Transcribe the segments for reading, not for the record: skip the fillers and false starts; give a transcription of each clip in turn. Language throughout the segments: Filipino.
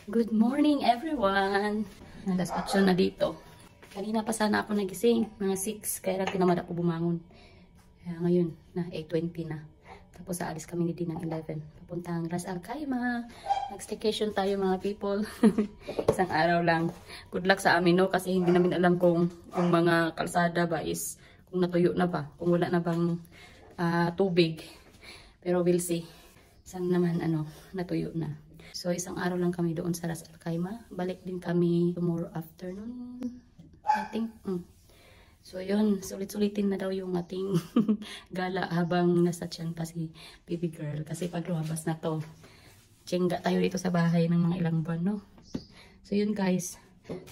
Good morning everyone! Alas 8 na dito. Kanina pa sana ako nagising, mga 6, kaya lang tinamad ako bumangon. Kaya ngayon, na 8:20 na. Tapos aalis kami ni Din ng 11. Papuntang Ras Al Khaimah. Nag-staycation tayo mga people. Isang araw lang. Good luck sa amin no, kasi hindi namin alam kung mga kalsada ba is, kung natuyo na ba, kung wala na bang tubig. Pero we'll see. Sana naman natuyo na. So, isang araw lang kami doon sa Ras Al Khaimah. Balik din kami tomorrow afternoon. I think. So, yun. Sulit-sulitin na daw yung ating gala habang nasa tiyan pa si baby girl. Kasi pag lumabas na to, tiyengga tayo dito sa bahay ng mga ilang buwan, no? So, yun guys.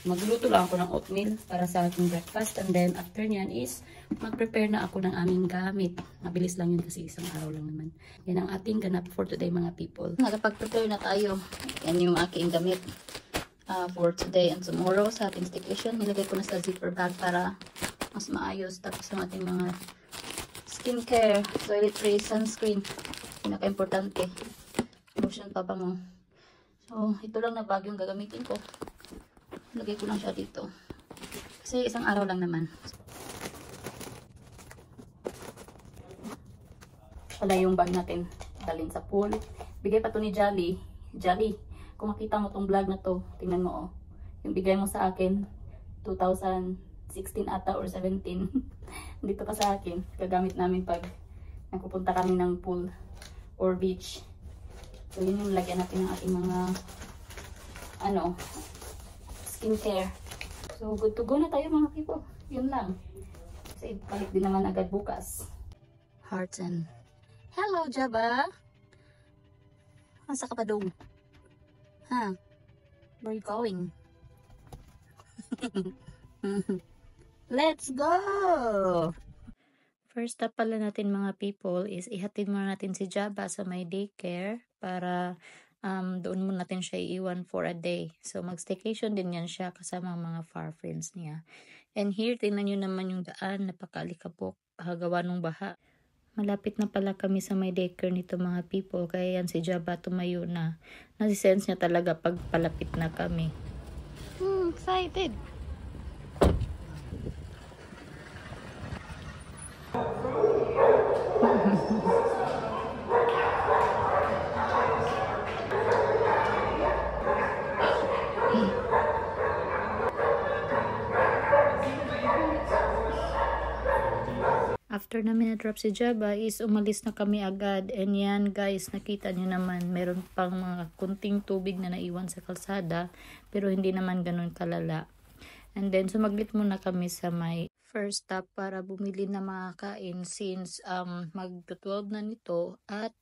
Magluto lang ako ng oatmeal para sa aking breakfast. And then, after nyan is, mag-prepare na ako ng aming gamit. Mabilis lang yun kasi isang araw lang naman. Yan ang ating ganap for today mga people. Nakapag-prepare na tayo. Yan yung aking gamit for today and tomorrow sa ating staycation. Nilagay ko na sa zipper bag para mas maayos. Tapos yung ating mga skincare, toiletries, sunscreen. Pinaka-importante. Lotion pa mo. So, ito lang na bag yung gagamitin ko. Lagay ko lang siya dito. Kasi isang araw lang naman. Wala yung bag natin. Dalhin sa pool. Bigay pa to ni Jolly. Jolly, kung makita mo tong vlog na to, tingnan mo oh. Yung bigay mo sa akin, 2016 ata or 17. Dito pa sa akin. Gagamit namin pag nagpupunta kami ng pool or beach. So yun yung lagyan natin ng ating mga skincare. So, good to go na tayo mga people. Yun lang. Kasi balik din naman agad bukas. Hearts and... Hello, Jabba! Asa ka pa doon? Huh? Where are you going? Let's go! First step pala natin mga people is ihatid muna natin si Jabba sa may daycare para doon muna natin siya iiwan for a day. So, mag-staycation din yan siya kasama ang mga far friends niya. And here, tingnan nyo naman yung daan. Napakaalikabok. Gawa ng baha. Malapit na pala kami sa may daycare nito mga people. Kaya yan si Jabba tumayo na. Nasisense niya talaga pag palapit na kami. Excited! After namin na-drop si Jabba is umalis na kami agad. And yan guys, nakita nyo naman, meron pang mga kunting tubig na naiwan sa kalsada. Pero hindi naman ganun kalala. And then sumaglit muna kami sa may first stop para bumili na mga kain since mag-12 na nito at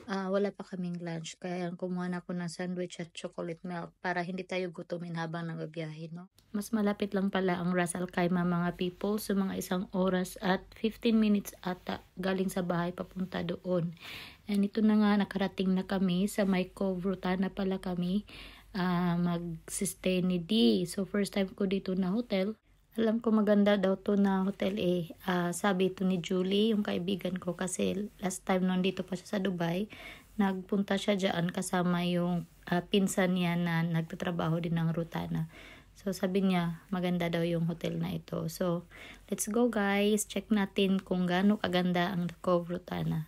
wala pa kaming lunch. Kaya kumuha na ako ng sandwich at chocolate milk para hindi tayo gutumin habang nagbibiyahe, no? Mas malapit lang pala ang Ras Al Khaimah mga people. So mga 1 oras at 15 minutes ata galing sa bahay papunta doon. And ito na nga, nakarating na kami sa may Cove Rutana pala kami mag-stay ni D. So first time ko dito na hotel. Alam ko maganda daw to na hotel sabi to ni Julie, yung kaibigan ko, kasi last time nung dito pa siya sa Dubai, nagpunta siya dyan kasama yung pinsan niya na nagtatrabaho din ng Rutana. So sabi niya maganda daw yung hotel na ito. So let's go guys, check natin kung gaano kaganda ang Cove Rutana.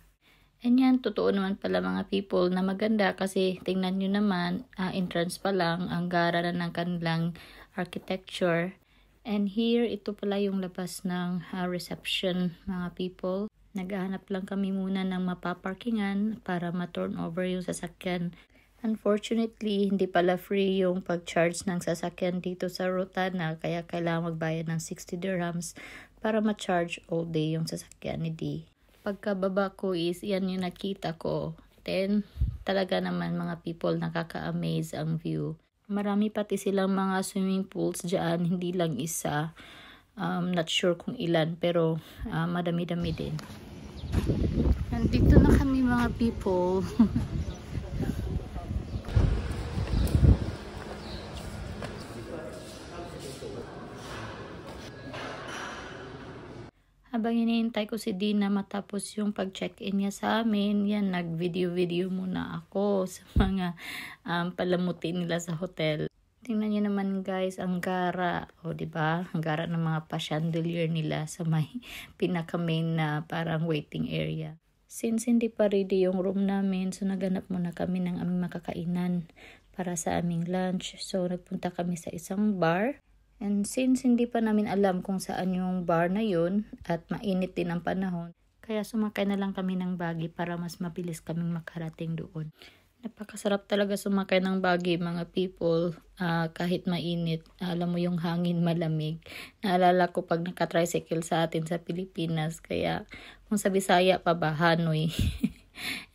And yan, totoo naman pala mga people na maganda kasi tingnan nyo naman, entrance pa lang, ang gara na ng kanilang architecture. And here, ito pala yung labas ng reception mga people. Naghahanap lang kami muna ng mapaparkingan para ma-turn over yung sasakyan. Unfortunately, hindi pala free yung pag-charge ng sasakyan dito sa Rutana. Kaya kailangan magbayad ng 60 dirhams para ma-charge all day yung sasakyan ni D. Pagkababa ko is, yan yung nakita ko. Then, talaga naman mga people, nakaka-amaze ang view. Marami pati silang mga swimming pools dyan, hindi lang isa. Not sure kung ilan, pero madami-dami din. Nandito na kami mga people. Habang hinihintay ko si Dina matapos yung pag-check-in niya sa amin, yan, nag-video-video muna ako sa mga palamuti nila sa hotel. Tingnan niyo naman guys, ang gara, o diba? Ang gara ng mga pa-chandelier nila sa may pinaka-main na parang waiting area. Since hindi pa ready yung room namin, so naganap muna kami ng aming makakainan para sa aming lunch. So nagpunta kami sa isang bar. And since hindi pa namin alam kung saan yung bar na yun at mainit din ang panahon, kaya sumakay na lang kami ng buggy para mas mabilis kaming makarating doon. Napakasarap talaga sumakay ng buggy mga people, kahit mainit. Alam mo yung hangin malamig. Naalala ko pag naka-tricycle sa atin sa Pilipinas, kaya kung sa Bisaya pa ba, Hanoi.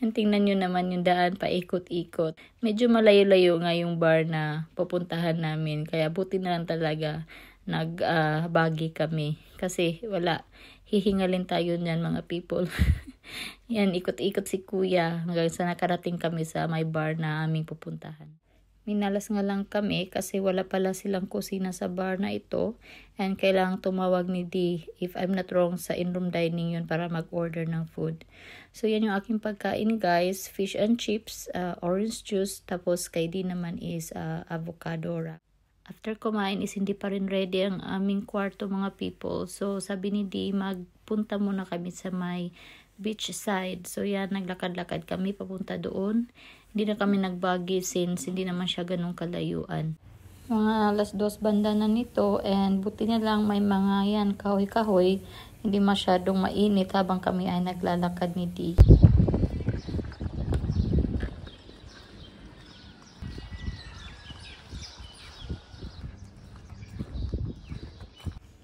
And tingnan nyo naman yung daan paikot-ikot. Medyo malayo-layo nga yung bar na pupuntahan namin. Kaya buti na lang talaga nag-buggy kami. Kasi wala, hihingalin tayo niyan mga people. Yan, ikot-ikot si kuya hanggang sa nakarating kami sa may bar na aming pupuntahan. Minalas nga lang kami kasi wala pala silang kusina sa bar na ito and kailangang tumawag ni D, if I'm not wrong, sa in-room dining yun para mag-order ng food. So yan yung aking pagkain guys, fish and chips, orange juice, tapos kay D naman is avocado wrap. After kumain is hindi pa rin ready ang aming kwarto mga people. So sabi ni D, magpunta muna kami sa may beach side. So yan, naglakad-lakad kami papunta doon. Hindi na kami nagbuggy since hindi naman siya ganun kalayuan. Mga alas 2 banda na nito and buti na lang may mga yan kahoy-kahoy. Hindi masyadong mainit habang kami ay naglalakad ni D.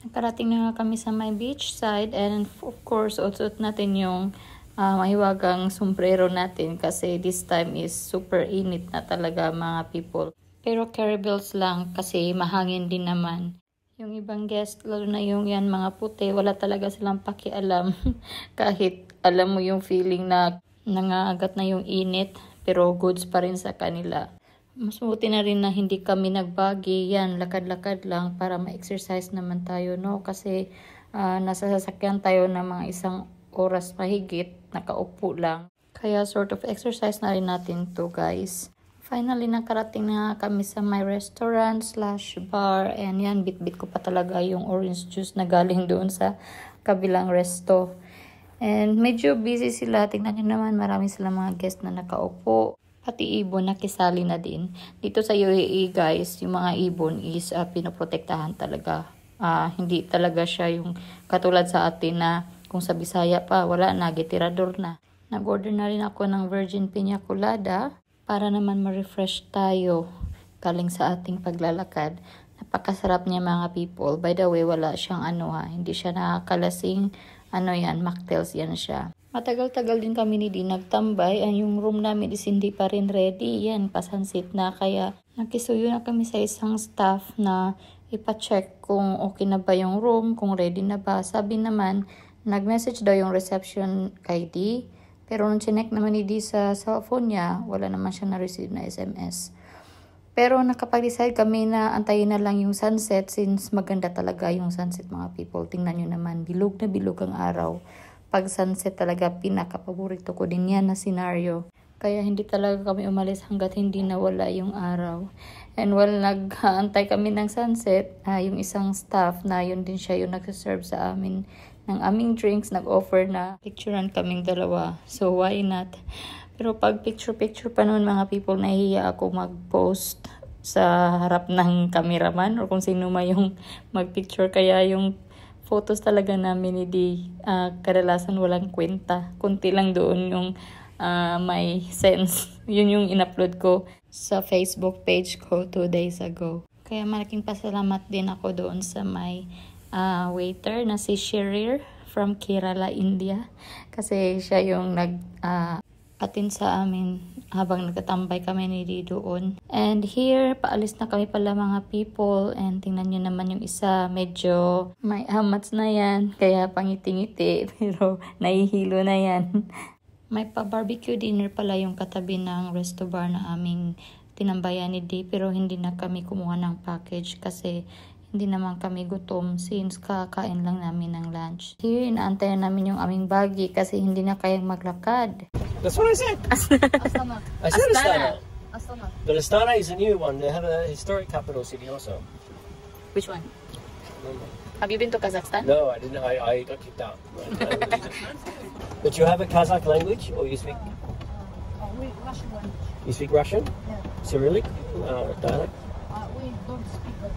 Nakarating na nga kami sa my beach side and of course, utot natin yung mahiwagang sombrero natin kasi this time is super init na talaga mga people. Pero carry belts lang kasi mahangin din naman. Yung ibang guest, lalo na yung yan mga puti, wala talaga silang pakialam. Kahit alam mo yung feeling na nangangagat na yung init, pero goods pa rin sa kanila. Mas buti na rin na hindi kami nagbuggy, yan, lakad-lakad lang para ma-exercise naman tayo, no? Kasi nasa sasakyan tayo ng mga 1 oras mahigit, nakaupo lang. Kaya sort of exercise na rin natin to guys. Finally, nakarating na kami sa my restaurant / bar. And yan, bit-bit ko pa talaga yung orange juice na galing doon sa kabilang resto. And medyo busy sila. Tingnan nyo naman, marami sila mga guest na nakaupo. Pati ibon, nakisali na din. Dito sa UAE guys, yung mga ibon is pinoprotektahan talaga. Hindi talaga siya yung katulad sa atin na kung sa Bisaya pa, wala na, gitirador na. Nag-order na rin ako ng virgin piña colada para naman ma-refresh tayo galing sa ating paglalakad. Napakasarap niya mga people. By the way, wala siyang hindi siya nakakalasing, mocktails yan siya. Matagal-tagal din kami ni Di nagtambay. Yung room namin is hindi pa rin ready. Yan, pasansit na. Kaya nakisuyo na kami sa isang staff na ipa-check kung okay na ba yung room, kung ready na ba. Sabi naman, nag-message daw yung reception kay D. Pero nung chinek naman ni D sa cellphone niya, wala naman siya na-receive na SMS. Pero nakapag-decide kami na antayin na lang yung sunset since maganda talaga yung sunset mga people. Tingnan nyo naman, bilog na bilog ang araw. Pag sunset talaga, pinaka-paborito ko din yan na scenario. Kaya hindi talaga kami umalis hanggat hindi nawala yung araw. And while nag-aantay kami ng sunset, yung isang staff na yun din siya yung nagsaserve sa amin ng aming drinks, nag-offer na picturean kaming dalawa. So why not? Pero pag picture pa noon mga people, nahihiya ako mag-post sa harap ng cameraman or kung sino man yung mag-picture. Kaya yung photos talaga namin hindi kadalasan walang kwenta. Kunti lang doon yung may sense. Yun yung in-upload ko sa Facebook page ko 2 days ago. Kaya malaking pasalamat din ako doon sa may waiter na si Sherir from Kerala, India. Kasi siya yung atin sa amin habang nagtatambay kami ni Di doon. And here, paalis na kami pala mga people. And tingnan nyo naman yung isa, medyo may amats na yan. Kaya pangiti-ngiti, pero nahihilo na yan. May pa-barbecue dinner pala yung katabi ng resto bar na aming tinambayan ni Di. Pero hindi na kami kumuha ng package kasi Hindi naman kami gutom since kakain lang namin ng lunch. Here, inaantayan namin yung aming buggy kasi hindi na kayang maglakad. That's what I said. Astana. I said Astana. Astana. But Astana is a new one. They have a historic capital city also. Which one? Have you been to Kazakhstan? No, I didn't. I got kicked out. But you have a Kazakh language, or you speak? Russian language. You speak Russian? Yeah. Cyrillic? Dialect? We don't speak that.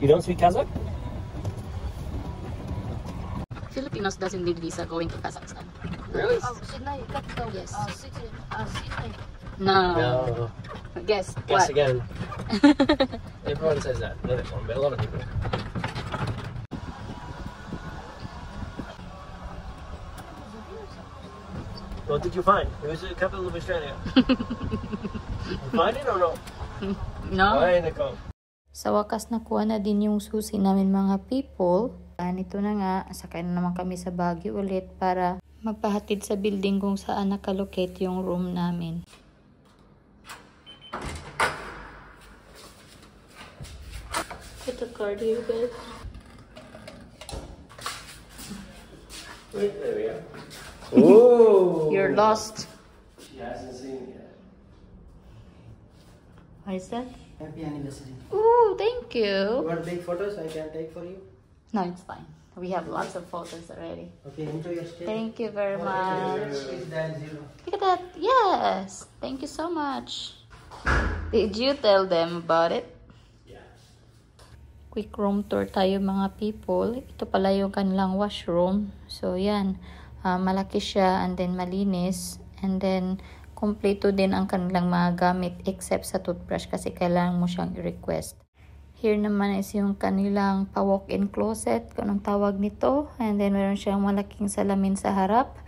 You don't speak Kazakh? Filipinos doesn't need visa going to Kazakhstan. Really? Sydney, capital. Yes. City. Sydney. No. No. Guess. Guess What? again. Everyone says that. Not everyone, but a lot of people. What did you find? It was the capital of Australia. You find it or no? No. Ay, nako. Sa wakas nakuha na din yung susi namin mga people. Nito na nga, sakay na naman kami sa Baguio ulit para magpahatid sa building kung saan nakalocate yung room namin. Put the card here, guys. Wait, there we are. Oh! You're lost. She hasn't seen it yet. What is that? Happy anniversary. Ooh, thank You you. want big photos? I can take for you. No, it's fine. We have lots of photos already. Okay, enjoy your stay. Thank you very much. Please dial 0. Look at that. Yes. Thank you so much. Did you tell them about it? Yeah. Quick room tour tayo mga people. Ito pala yung kanilang washroom. So yan. Malaki siya and then malinis. And then kompleto din ang kanilang mga gamit except sa toothbrush kasi kailangan mo siyang i-request. Here naman is yung kanilang pa-walk-in closet, kung anong tawag nito. And then meron siyang malaking salamin sa harap.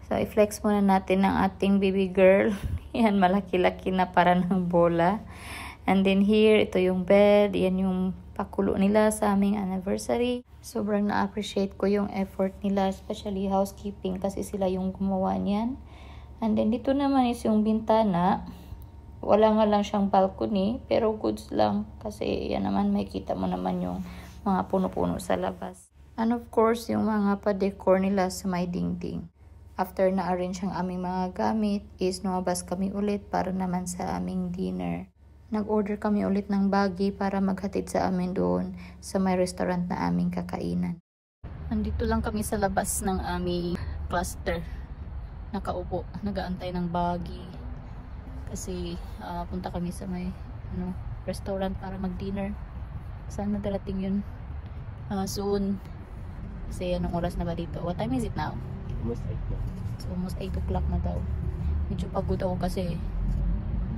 So i-flex muna natin ang ating baby girl. Yan, malaki-laki na para ng bola. And then here, ito yung bed. Yan yung pakulo nila sa aming anniversary. Sobrang na-appreciate ko yung effort nila, especially housekeeping kasi sila yung gumawa niyan. And then dito naman is yung bintana. Wala nga lang siyang balcony, pero goods lang. Kasi yan naman, makikita mo naman yung mga puno-puno sa labas. And of course, yung mga pa-decor nila sa may dingding. After na-arrange ang aming mga gamit, is lumabas kami ulit para naman sa aming dinner. Nag-order kami ulit ng buggy para maghatid sa amin doon sa may restaurant na aming kakainan. Nandito lang kami sa labas ng aming cluster. Nakaupo, nag-aantay ng buggy. Kasi punta kami sa may restaurant para mag-dinner. Saan madarating yun? Soon. Kasi anong oras na ba dito? What time is it now? Almost 8 now. So almost 8 o'clock na daw. Medyo pagod ako kasi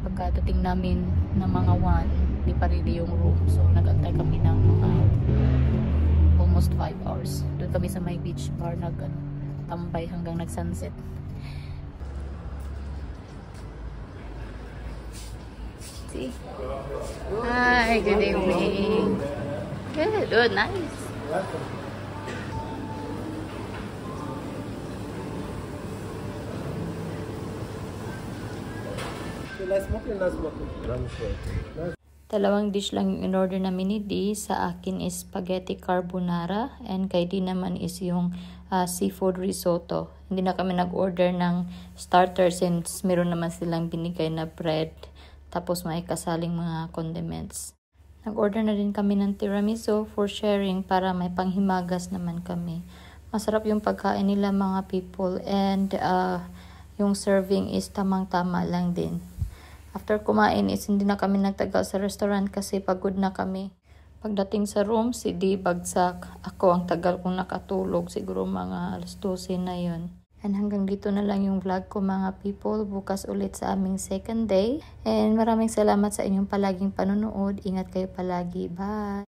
pagkadating namin ng mga 1, di pa ready yung room. So nag-antay kami ng mga almost 5 hours. Doon kami sa may beach bar tambay hanggang nag-sunset. See? Hi, good evening. Good, oh, nice. Last smoke or last smoke? Dalawang dish lang yung in-order namin ni D. Sa akin is spaghetti carbonara and kay D naman is yung seafood risotto. Hindi na kami nag-order ng starter since meron naman silang binigay na bread tapos may kasaling mga condiments. Nag-order na din kami ng tiramisu for sharing para may panghimagas naman kami. Masarap yung pagkain nila mga people and yung serving is tamang-tama lang din. After kumain is hindi na kami nagtagal sa restaurant kasi pagod na kami. Pagdating sa room, si D bagsak. Ako ang tagal kong nakatulog. Siguro mga alas 12 na yun. And hanggang dito na lang yung vlog ko mga people. Bukas ulit sa aming second day. And maraming salamat sa inyong palaging panonood. Ingat kayo palagi. Bye!